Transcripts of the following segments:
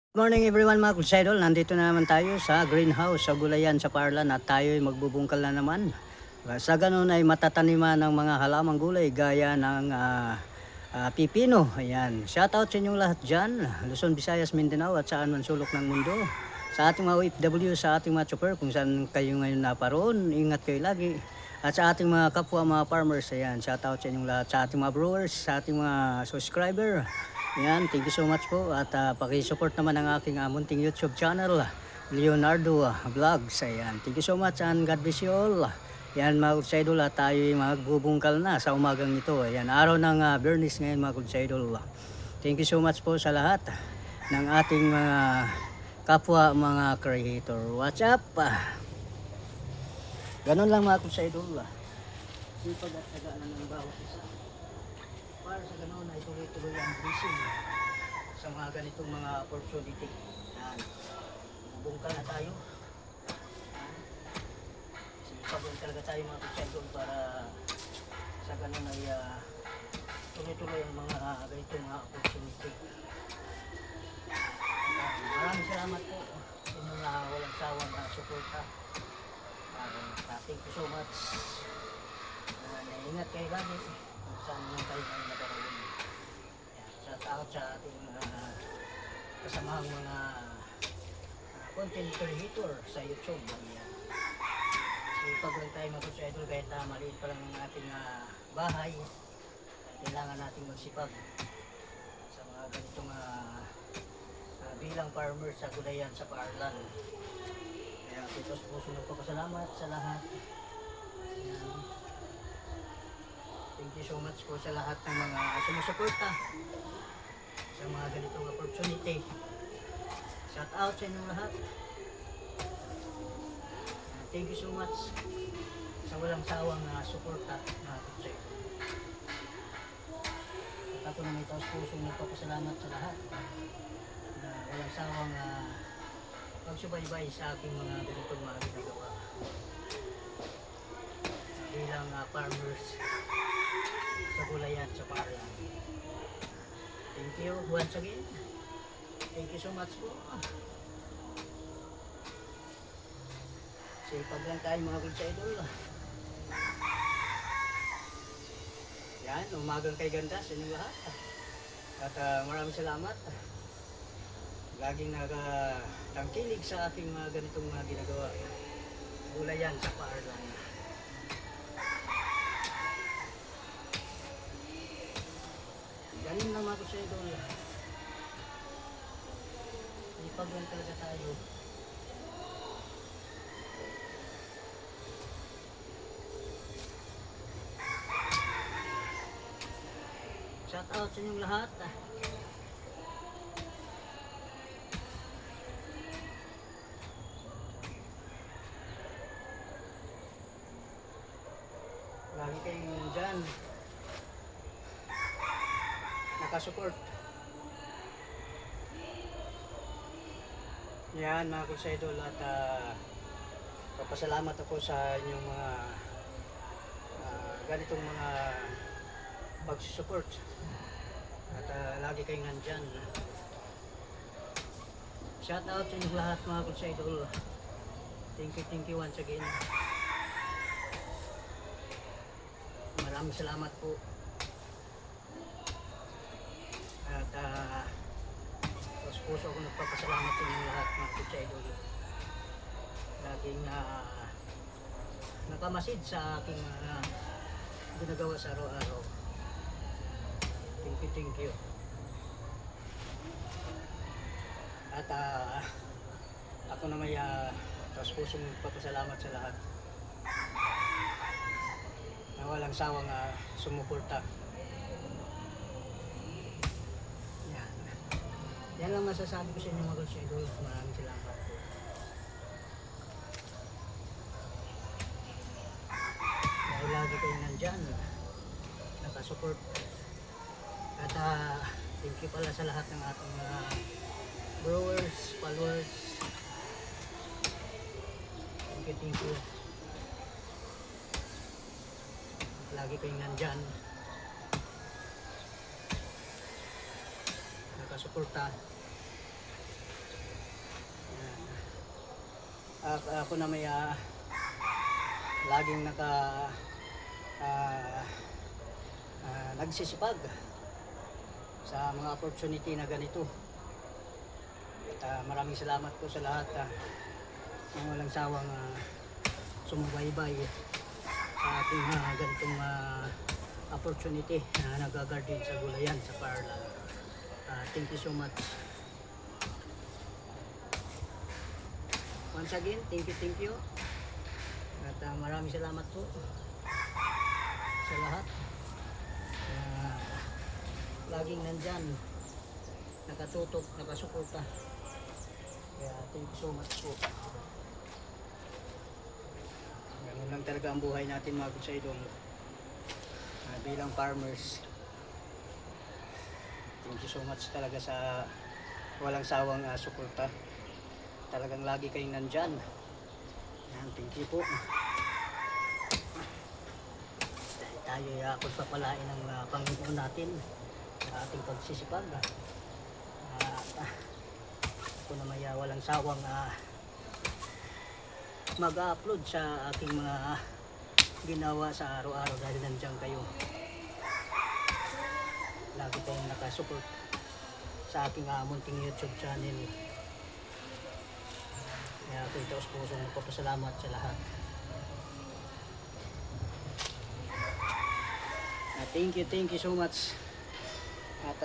Good morning everyone mga Kutsidol, nandito na naman tayo sa greenhouse sa Gulayan sa Parlan at tayo ay magbubungkal na naman. Sa ganun ay matataniman ng mga halamang gulay gaya ng pipino. Ayan. Shoutout sa inyong lahat dyan, Luzon, Visayas, Mindanao at saan man sulok ng mundo. Sa ating mga OFW, sa ating mga chopper, kung saan kayo ngayon naparoon, ingat kayo lagi. At sa ating mga kapwa mga farmers, ayan, shoutout sa inyong lahat. Sa ating mga brewers, sa ating mga subscriber. Yan, thank you so much po at paki-support naman ang aking munting YouTube channel, Leonardo Vlogs. Ayan, thank you so much and God bless you all. Yan mga kutsaidol, at tayo magbubungkal na sa umagang ito. Ayan, araw ng Bernis ngayon mga kutsaidol. Thank you so much po sa lahat ng ating mga kapwa mga creator. What's up? Ganun lang mga kutsaidol. Sipag at tagaan ng bawat isa. Para sa ganoon ay tuloy-tuloy ang blessing sa mga ganitong mga opportunity. Yan. Bubungkal na tayo. Sipag talaga tayo mga kutsendol para sa ganoon ay tuloy-tuloy ang mga ganitong mga opportunity. Maraming salamat po sa mga walang sawang suporta. Thank you so much. Naingat kayo lagi kung saan nyo kayo ay nakaroon. Shout out sa ating kasamahang mga content creator sa YouTube. Ayan. Sipag lang tayo mag-idol kahit maliit pa lang ang ating bahay. Kailangan natin magsipag sa mga ganitong bilang farmer sa Gulayan sa Parlan. Kaya pitos puso nagpapasalamat sa lahat. Ayan. Thank you so much po sa lahat ng mga sumusuporta sa mga ganitong opportunity. Shout out sa inyong lahat. Thank you so much sa walang sawang suporta na atin sa iyo. At ako na may taos puso nagpapasalamat sa lahat na walang sawang pagsubaybay sa aking mga ganitong mga ginagawa bilang farmers sa Gulayan sa Parlan. Thank you once again. Thank you so much po. Sipag lang tayo mga good sa idol. Yan, umagang kay ganda sa inyong lahat. At maraming salamat. Laging nagtangkilig sa aking mga ganitong mga ginagawa. Gulayan sa Parlan. Ganun lang ako sa idol. Sipag lang talaga tayo. Shout out sa inyong lahat. Lagi kayong dyan nakasupport. Yan mga kusidol, at papasalamat ako sa inyong mga ganitong mga pagsusupport at lagi kayong nandyan. Shout out sa inyong lahat mga kusidol. Thank you once again. Maraming salamat po. At puso ako nagpapasalamat sa inyong lahat mga kusidol. Laging nakamasid sa aking ginagawa sa araw-araw. Thank you. At ako na may taos pusong nagpapasalamat sa lahat na walang sawang sumuporta. Yan lang masasabi ko sa inyo mga idol. Maraming salamat po. Dahil lagi kayo nandyan, nakasupport. At thank you pala sa lahat ng ating mga brewers, followers. Thank you. Lagi kayong nandyan, nakasuporta. ako na may laging ah, nagsisipag sa mga opportunity na ganito. At maraming salamat po sa lahat ng walang sawang sumubaybay sa ating ganitong opportunity na nag-garden sa gulayan sa Parla. Thank you so much. Once again, thank you. At maraming salamat po sa lahat. Laging nandyan, nakatutok, nakasuporta. Kaya thank you so much po. Ganun lang talaga ang buhay natin mga Idol. Bilang farmers. Thank you so much talaga sa walang sawang suporta. Talagang lagi kayong nandyan. Thank you po. Tayo pagpapalain ng Panginoon natin sa ating pagsisipag. Ako na may walang sawang mag-upload sa aking mga ginawa sa araw-araw dahil nandiyan kayo. Lagi kayong nakasupport sa aking munting YouTube channel. Kaya ako'y taos-pusong nagpapasalamat sa lahat. Thank you so much. At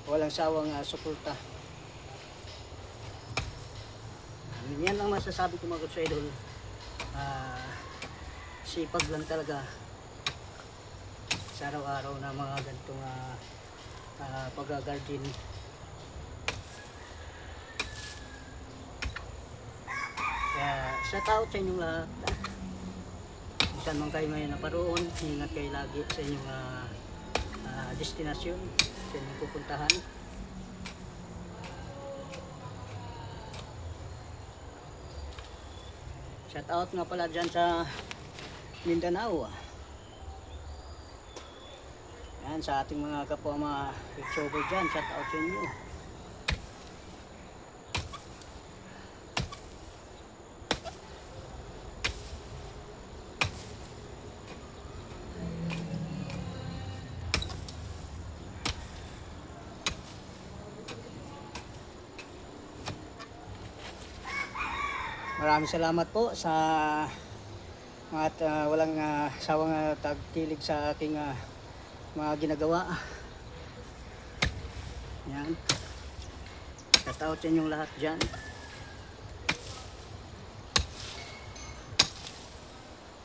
walang sawang suporta. Yan lang masasabi ko mga Idol. Sipag lang talaga sa araw-araw na mga ganitong pag-garden. Kaya shout out sa inyong lahat. Kung saan man kayo ngayon naparoon, ingat kayo lagi sa inyong destinasyon, sa inyong pupuntahan. Shout out nga pala dyan sa Mindanao. Yan, sa ating mga kapwa mga YouTuber dyan, shout out sa inyo. Maraming salamat po sa at walang sawang tagtilig sa aking mga ginagawa. Yan. Shout out sa inyong lahat dyan.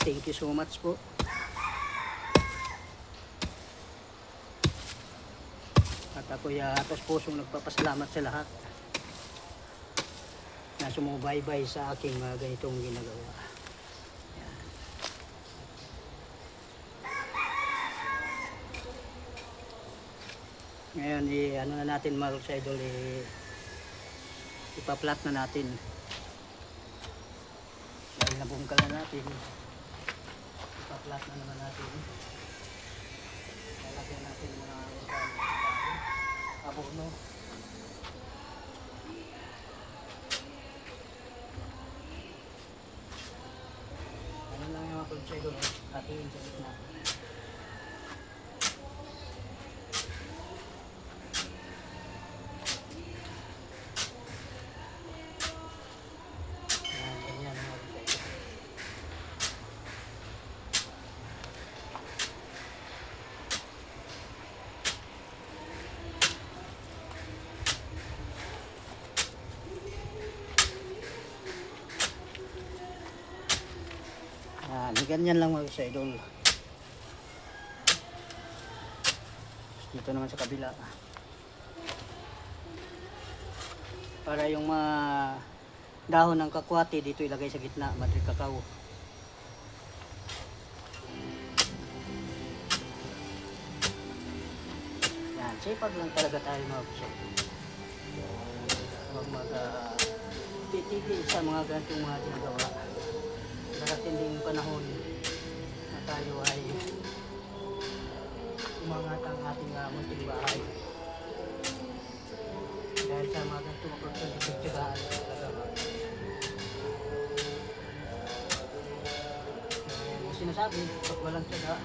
Thank you so much po. At ako'y atos pusong nagpapasalamat sa lahat na sumubaybay sa aking ganitong ginagawa. Yan. Ngayon ano na natin mga Idol, ipaplat na natin dahil nabungkal na natin. Ipaplat na naman natin, lalagyan natin mga abono. Lang yung mga Idol, hatiin sa gitna. Ganyan mga Idol. Ganyan lang mga Idol. Dito naman sa kabila, para yung mga dahon ng kakwati dito ilagay sa gitna, Madrid Cacao. Yan, sipag lang talaga tayo mga Idol. Huwag titigil sa mga ganitong mga ginagawa. Darating din yung panahon na tayo ay umangat ang ating munting bahay. Dahil Dahil sa mga ganitong opportunity, tsagaan talaga. Yung sinasabi, pag walang tsaga,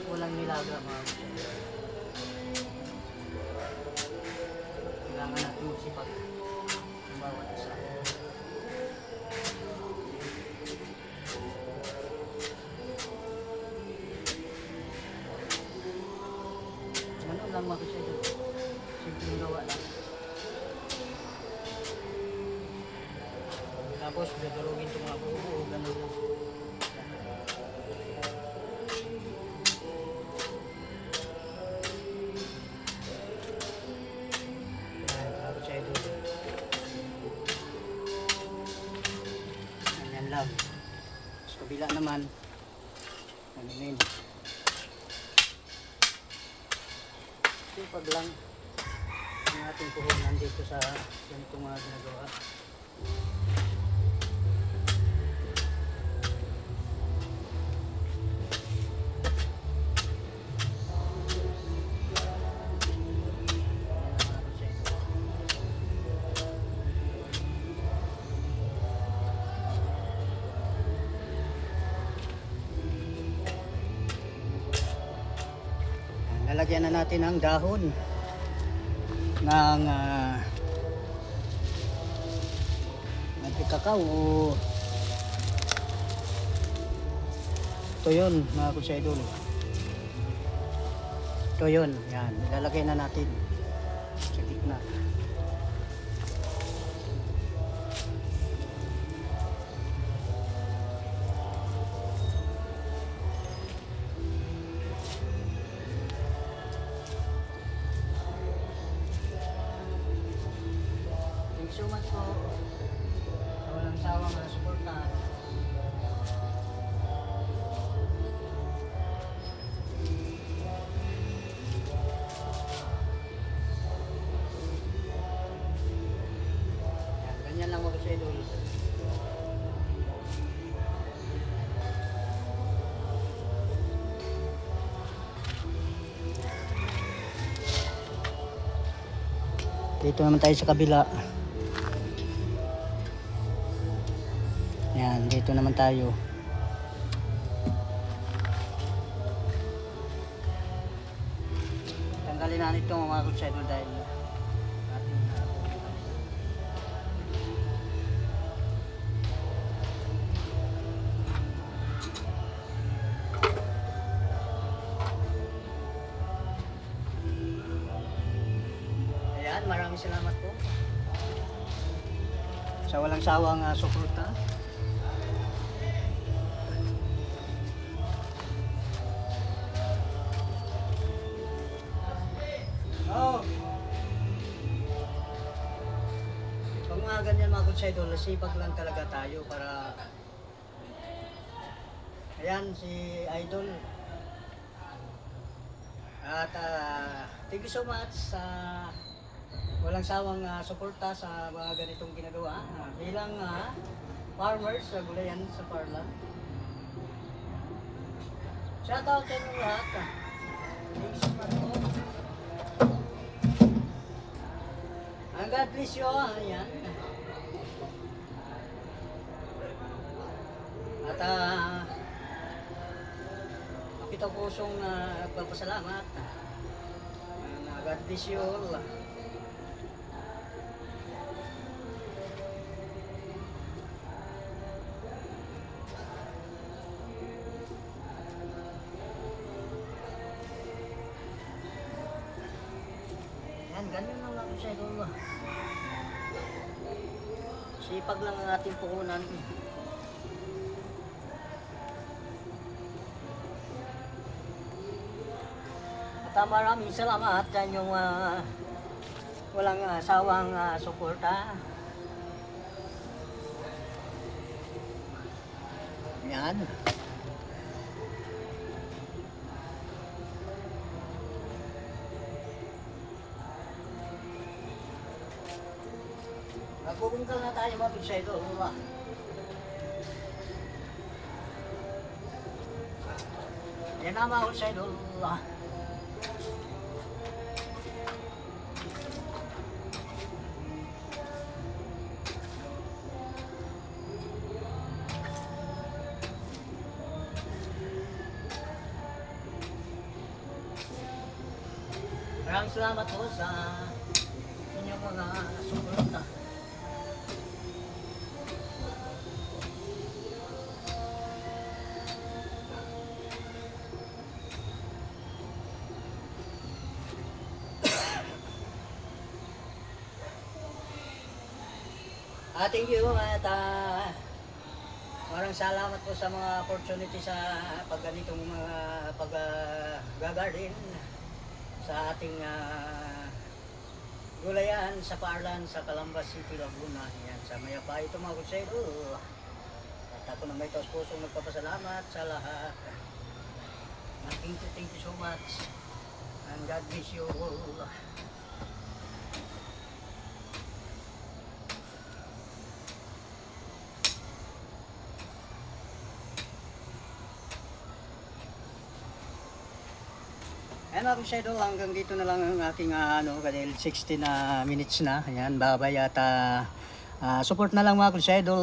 walang nilaga mga kapatid. Kailangan natin magsipag ng bawat isa. Ganun lang mga kapatid. Simpleng gawa lang. Tapos dadalugin itong mga buo, ganun lang. Ganyan lang. Sa kabila naman, ano yun. Sipag lang ang ating puhunan dito sa ganitong mga ginagawa. Lalagyan na natin ang dahon ng kakao o ito yun mga kusaidol, ito yun, yan, ilalagay na natin sa gitna. So much po sa walang sawang suportahan. Yan, ganyan lang mga idol. Dito naman tayo sa kabila. Yan, dito naman tayo. Tanggalin natin itong mga kutsaydo dahil ating ayan, maraming salamat po sa walang sawang suporta. Pag mga ganyan mga kutsaydo, sipag lang talaga tayo para ayan si Idol at thank you so much sa walang sawang suporta sa mga ganitong ginagawa bilang farmers sa gulayan sa Parla. Shout out sa inyo lahat. Thank you so much po. And God bless you all. Ayan. At kapitaw pusong nagpapasalamat. God bless you all. Yan, ganyan lang ako sa idol. Sipag lang ang ating puhunan. At maraming salamat sa inyong walang sawang suporta. Yan. Magbubungkal na tayo mga kutsaydo. Yan na mga kutsaydo. Maraming salamat po sa inyong mga suporta. Thank you at maraming salamat po sa mga opportunity sa pagganitong mga pag-garden sa ating gulayan sa Parlan sa Calamba City, Laguna. Yan, sa Mayapa ito mga kutsero. At ako na may taos pusong nagpapasalamat sa lahat. Thank you so much. And God bless you all. Ayan mga kusyado, hanggang dito na lang ang aking dahil 16 minutes na. Ayan, babay at support na lang mga kusyado.